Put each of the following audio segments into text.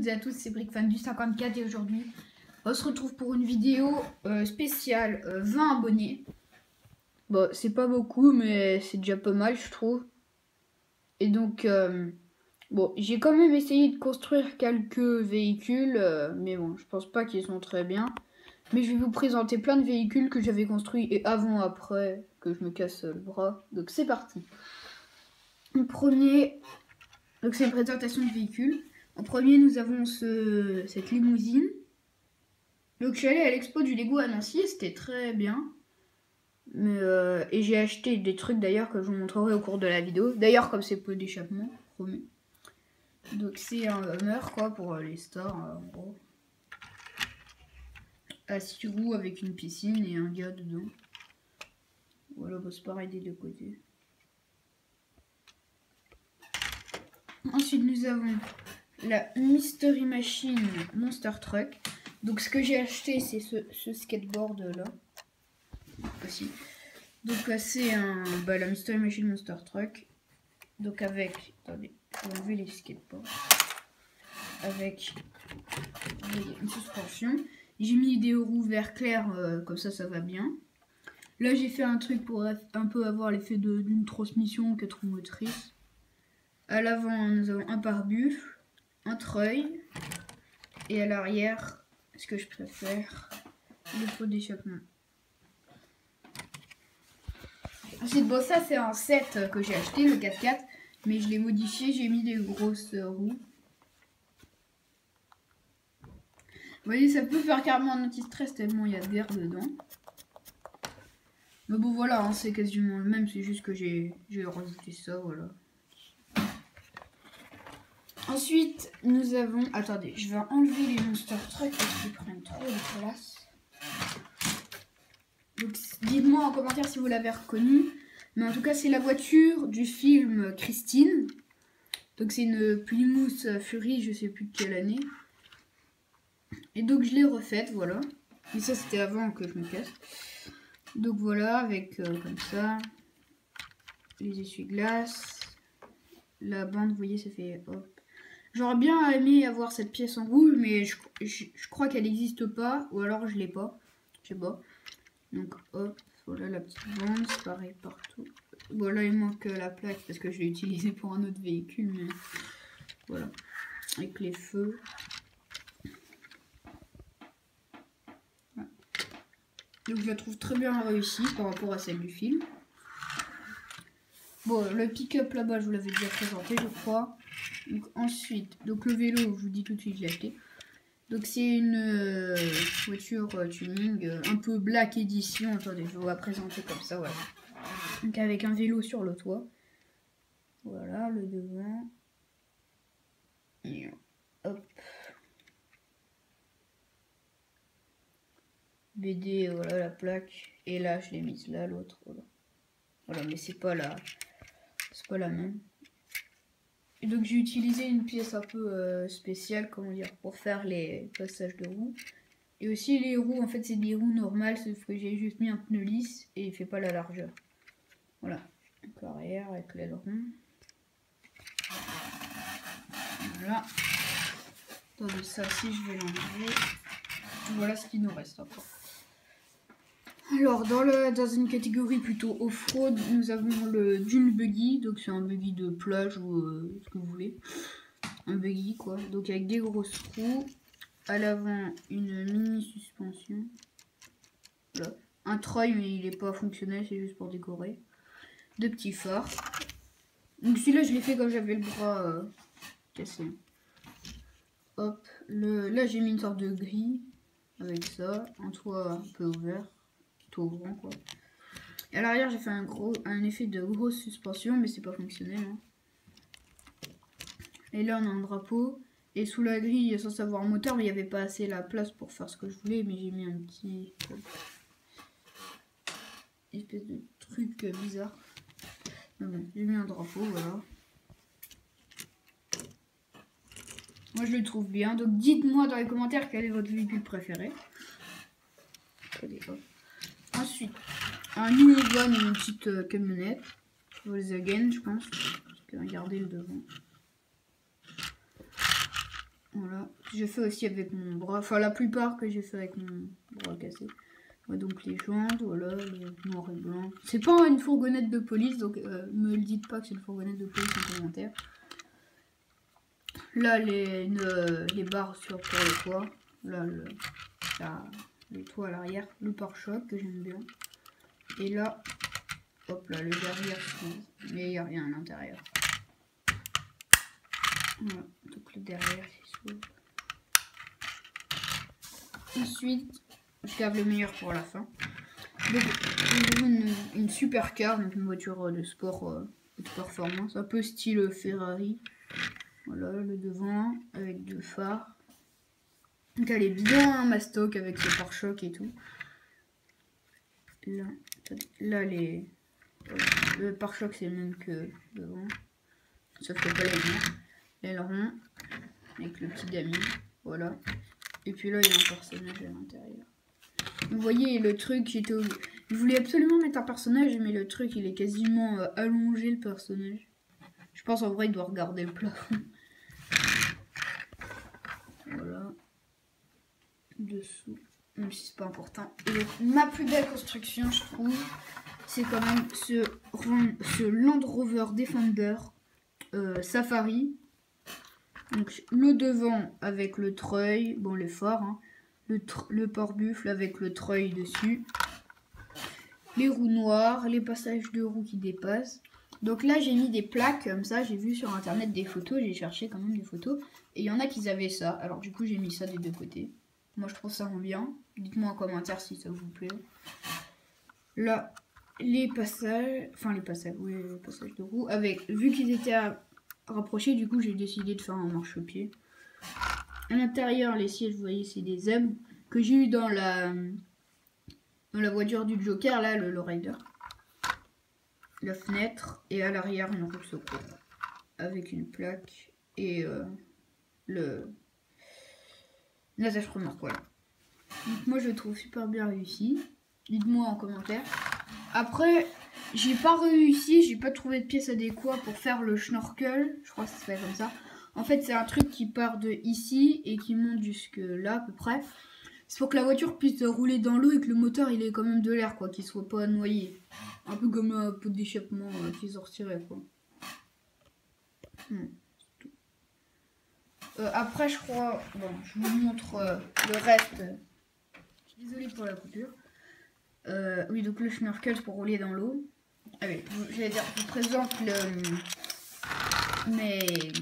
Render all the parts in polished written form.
toutes et à tous, c'est Brickfan du 54 et aujourd'hui on se retrouve pour une vidéo spéciale 20 abonnés. Bon, c'est pas beaucoup mais c'est déjà pas mal je trouve. Et donc bon, j'ai quand même essayé de construire quelques véhicules mais bon, je pense pas qu'ils sont très bien. Mais je vais vous présenter plein de véhicules que j'avais construits et avant après que je me casse le bras. Donc c'est parti. Le premier, donc c'est une présentation de véhicules. En premier, nous avons cette limousine. Donc je suis allée à l'expo du Lego à Nancy, c'était très bien. Mais, et j'ai acheté des trucs d'ailleurs que je vous montrerai au cours de la vidéo. D'ailleurs comme c'est peu d'échappement, promis. Donc c'est un Hummer quoi pour les stars en gros. À 6 roues avec une piscine et un gars dedans. Voilà, bah, c'est pareil des deux côtés. Ensuite nous avons la Mystery Machine Monster Truck. Donc ce que j'ai acheté c'est ce skateboard là. Aussi. Donc c'est la Mystery Machine Monster Truck. Donc avec, attendez, je vais enlever les skateboards. Avec une suspension. J'ai mis des roues vert clair, comme ça va bien. Là j'ai fait un truc pour un peu avoir l'effet d'une transmission 4 roues motrices. À l'avant nous avons un pare-buffle, un treuil. Et à l'arrière, ce que je préfère, le pot d'échappement. Ensuite, bon, ça c'est un set que j'ai acheté, le 4x4, mais je l'ai modifié, j'ai mis des grosses roues. Vous voyez, ça peut faire carrément un anti-stress tellement il y a d'air dedans. Mais bon, voilà, hein, c'est quasiment le même, c'est juste que j'ai rajouté ça, voilà. Ensuite, nous avons... Attendez, je vais enlever les Monster Truck parce qu'ils prennent trop de place. Donc, dites-moi en commentaire si vous l'avez reconnu. Mais en tout cas, c'est la voiture du film Christine. Donc, c'est une Plymouth Fury, je sais plus de quelle année. Et donc, je l'ai refaite, voilà. Mais ça, c'était avant que je me casse. Donc, voilà, avec comme ça. Les essuie-glaces. La bande, vous voyez, ça fait hop. J'aurais bien aimé avoir cette pièce en rouge, mais je crois qu'elle n'existe pas. Ou alors, je l'ai pas. Je sais pas. Donc hop, voilà la petite bande, c'est pareil partout. Voilà, il manque la plaque parce que je l'ai utilisée pour un autre véhicule, mais voilà, avec les feux. Voilà. Donc je la trouve très bien réussie par rapport à celle du film. Bon, le pick-up là-bas, je vous l'avais déjà présenté, je crois. Donc ensuite, donc le vélo, je vous dis tout de suite, je l'ai acheté. Donc c'est une voiture tuning un peu Black Edition. Attendez, je vais vous la présenter comme ça, voilà. Donc avec un vélo sur le toit. Voilà, le devant. Et hop. BD, voilà la plaque. Et là, je l'ai mise là, l'autre, voilà. Voilà, mais c'est pas la même. Et donc j'ai utilisé une pièce un peu spéciale, comment dire, pour faire les passages de roues. Et aussi les roues, en fait c'est des roues normales, sauf que j'ai juste mis un pneu lisse et il fait pas la largeur. Voilà, donc l'arrière avec l'aileron. Voilà. Attendez, ça aussi je vais l'enlever. Voilà ce qu'il nous reste encore. Alors dans une catégorie plutôt off-road, nous avons le Dune Buggy, donc c'est un buggy de plage ou ce que vous voulez. Un buggy quoi, donc avec des grosses roues. À l'avant une mini suspension. Voilà. Un treuil mais il n'est pas fonctionnel, c'est juste pour décorer. Deux petits phares. Donc celui-là je l'ai fait comme j'avais le bras cassé. Hop, là j'ai mis une sorte de grille avec ça, un toit un peu ouvert, toit ouvrant quoi. Et à l'arrière j'ai fait un effet de grosse suspension mais c'est pas fonctionnel. Hein. Et là on a un drapeau. Et sous la grille, sans savoir moteur, mais il n'y avait pas assez la place pour faire ce que je voulais, mais j'ai mis un petit espèce de truc bizarre. Bon, j'ai mis un drapeau, voilà. Moi je le trouve bien, donc dites-moi dans les commentaires quel est votre véhicule préféré. Ensuite, un minivan et une petite camionnette. Volkswagen, je pense. Regardez le devant. Voilà. J'ai fait aussi avec mon bras. Enfin, la plupart que j'ai fait avec mon bras cassé. Ouais, donc les jantes, voilà, le noir et blanc. C'est pas une fourgonnette de police, donc me le dites pas que c'est une fourgonnette de police en commentaire. Là, les barres pour le toit. Là, le toit à l'arrière. Le pare-choc que j'aime bien. Et là, hop là, le derrière se trouve. Mais il n'y a rien à l'intérieur. Voilà, donc le derrière il s'ouvre. Ensuite, je garde le meilleur pour la fin. Donc, une supercar, donc une voiture de sport de performance, un peu style Ferrari. Voilà, le devant avec deux phares. Donc elle est bien mastoc avec ses pare-chocs et tout. Là voilà, le pare-choc c'est le même que devant, sauf que pas l'aileron avec le petit damier, voilà. Et puis là il y a un personnage à l'intérieur. Vous voyez le truc, je voulais absolument mettre un personnage, mais le truc il est quasiment allongé, le personnage. Je pense en vrai il doit regarder le plafond. Voilà. Dessous, même si c'est pas important. Et donc, ma plus belle construction, je trouve, c'est quand même ce Land Rover Defender Safari. Donc le devant avec le treuil, bon les phares, hein, le pare-buffle avec le treuil dessus, les roues noires, les passages de roues qui dépassent. Donc là j'ai mis des plaques comme ça, j'ai vu sur internet des photos, j'ai cherché quand même des photos, et il y en a qui avaient ça, alors du coup j'ai mis ça des deux côtés. Moi je trouve ça rend bien, dites-moi en commentaire si ça vous plaît. Là les passages, oui les passages de roues, vu qu'ils étaient rapprochés, du coup j'ai décidé de faire un marchepied. À l'intérieur les sièges, vous voyez c'est des zèbres que j'ai eu dans la voiture du Joker, là le Rider. La fenêtre et à l'arrière une roue de secours avec une plaque et l'attache remorque, voilà. Donc moi je le trouve super bien réussi. Dites-moi en commentaire. Après j'ai pas réussi, j'ai pas trouvé de pièces adéquates pour faire le schnorkel. Je crois que ça se fait comme ça. En fait c'est un truc qui part de ici et qui monte jusque là à peu près. C'est pour que la voiture puisse rouler dans l'eau et que le moteur il ait quand même de l'air, quoi, qu'il soit pas noyé. Un peu comme un pot d'échappement qu'ils ont retiré, quoi. Après je crois, bon je vous montre le reste. Je suis désolée pour la coupure. Oui, donc le schnorkel c'est pour rouler dans l'eau. Ah oui, j'allais dire, je vous présente mes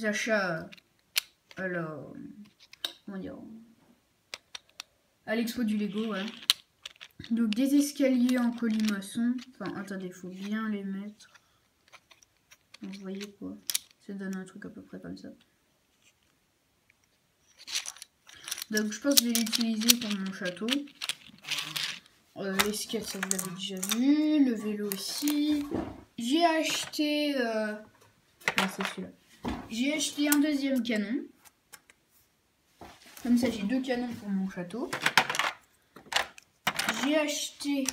achats alors, comment dire, à l'expo du Lego, ouais. Donc des escaliers en colimaçon. Enfin, attendez, faut bien les mettre. Vous voyez quoi? Ça donne un truc à peu près comme ça. Donc je pense que je vais l'utiliser pour mon château. Les skates, ça vous l'avez déjà vu. Le vélo aussi. J'ai acheté... Ah, c'est celui-là. J'ai acheté un deuxième canon. Comme ça, j'ai deux canons pour mon château. J'ai acheté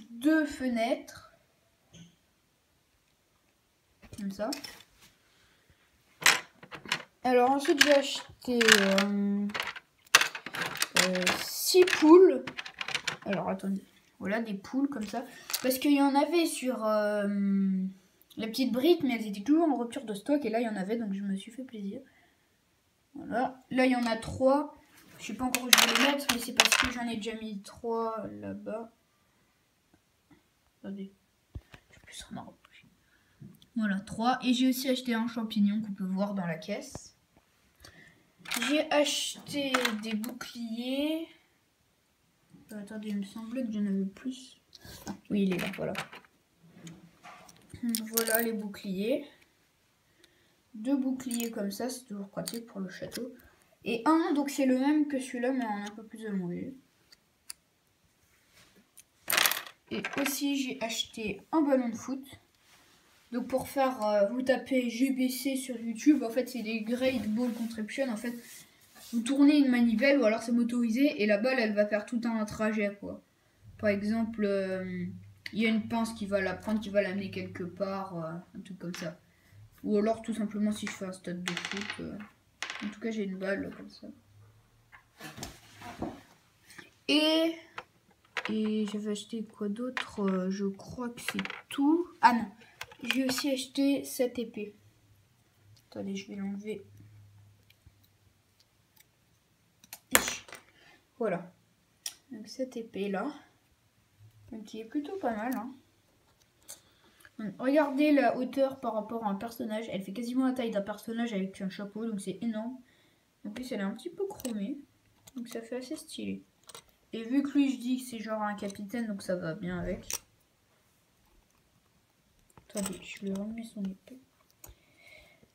deux fenêtres. Comme ça. Alors ensuite, j'ai acheté 6 poules. Alors attendez. Voilà, des poules comme ça. Parce qu'il y en avait sur la petite brique, mais elles étaient toujours en rupture de stock. Et là, il y en avait, donc je me suis fait plaisir. Voilà. Là, il y en a 3. Je sais pas encore où je vais les mettre, mais c'est parce que j'en ai déjà mis 3 là-bas. Attendez. Je vais plus m'en rapprocher. Voilà, 3. Et j'ai aussi acheté un champignon qu'on peut voir dans la caisse. J'ai acheté des boucliers. Attendez, il me semblait que j'en avais plus. Ah, oui, il est là, voilà. Voilà les boucliers. 2 boucliers comme ça, c'est toujours pratique pour le château. Et un, donc c'est le même que celui-là, mais en un peu plus allongé. Et aussi, j'ai acheté un ballon de foot. Donc pour faire, vous tapez GBC sur YouTube, en fait c'est des Great Ball Contraption. En fait, vous tournez une manivelle ou alors c'est motorisé et la balle elle va faire tout un trajet, quoi. Par exemple, il y a une pince qui va la prendre, qui va l'amener quelque part, un truc comme ça. Ou alors tout simplement si je fais un stade de foot. En tout cas j'ai une balle comme ça. Et j'avais acheté quoi d'autre? Je crois que c'est tout. Ah non, j'ai aussi acheté cette épée. Attendez, je vais l'enlever. Voilà. Donc cette épée là. Donc qui est plutôt pas mal. Hein. Donc, regardez la hauteur par rapport à un personnage. Elle fait quasiment la taille d'un personnage avec un chapeau. Donc c'est énorme. En plus elle est un petit peu chromée. Donc ça fait assez stylé. Et vu que lui je dis que c'est genre un capitaine. Donc ça va bien avec. Attendez, je lui remets son épée.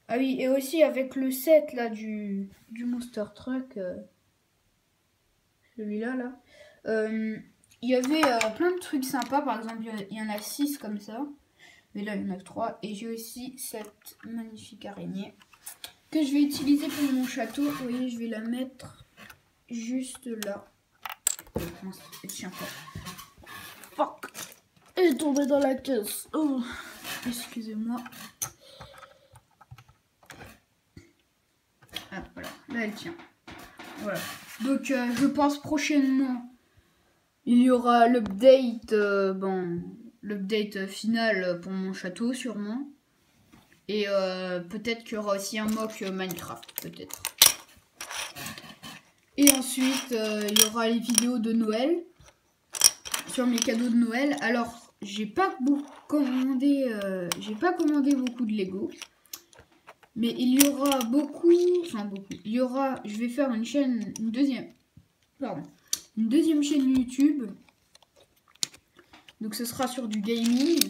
Ah oui, et aussi avec le set là du Monster Truck. Celui-là là. Il y avait plein de trucs sympas. Par exemple, il y en a 6 comme ça. Mais là, il y en a que 3. Et j'ai aussi cette magnifique araignée que je vais utiliser pour mon château. Vous voyez, je vais la mettre juste là. Tiens, fuck. Elle est tombée dans la caisse. Oh, excusez-moi. Ah, voilà. Là, elle tient. Voilà. Donc, je pense prochainement, il y aura l'update, l'update final pour mon château, sûrement. Et peut-être qu'il y aura aussi un mock Minecraft, peut-être. Et ensuite, il y aura les vidéos de Noël, sur mes cadeaux de Noël. Alors, j'ai pas commandé beaucoup de Lego. Mais il y aura beaucoup, il y aura, je vais faire une deuxième chaîne YouTube. Donc ce sera sur du gaming,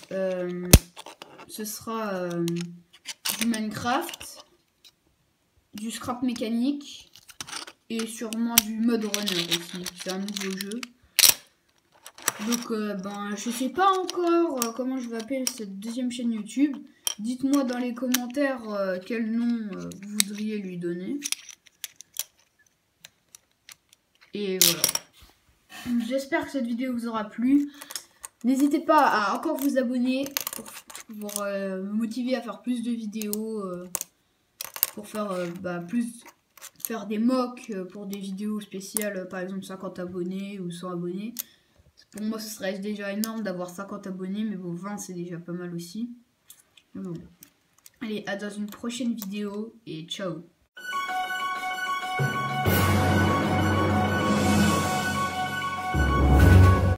ce sera du Minecraft, du scrap mécanique et sûrement du mode runner aussi. C'est un nouveau jeu. Donc je sais pas encore comment je vais appeler cette deuxième chaîne YouTube. Dites-moi dans les commentaires quel nom vous voudriez lui donner. Et voilà. J'espère que cette vidéo vous aura plu. N'hésitez pas à encore vous abonner pour me motiver à faire plus de vidéos. Pour faire faire des mocks pour des vidéos spéciales. Par exemple 50 abonnés ou 100 abonnés. Pour moi ce serait déjà énorme d'avoir 50 abonnés. Mais bon 20 c'est déjà pas mal aussi. Bon. Allez, à dans une prochaine vidéo et ciao.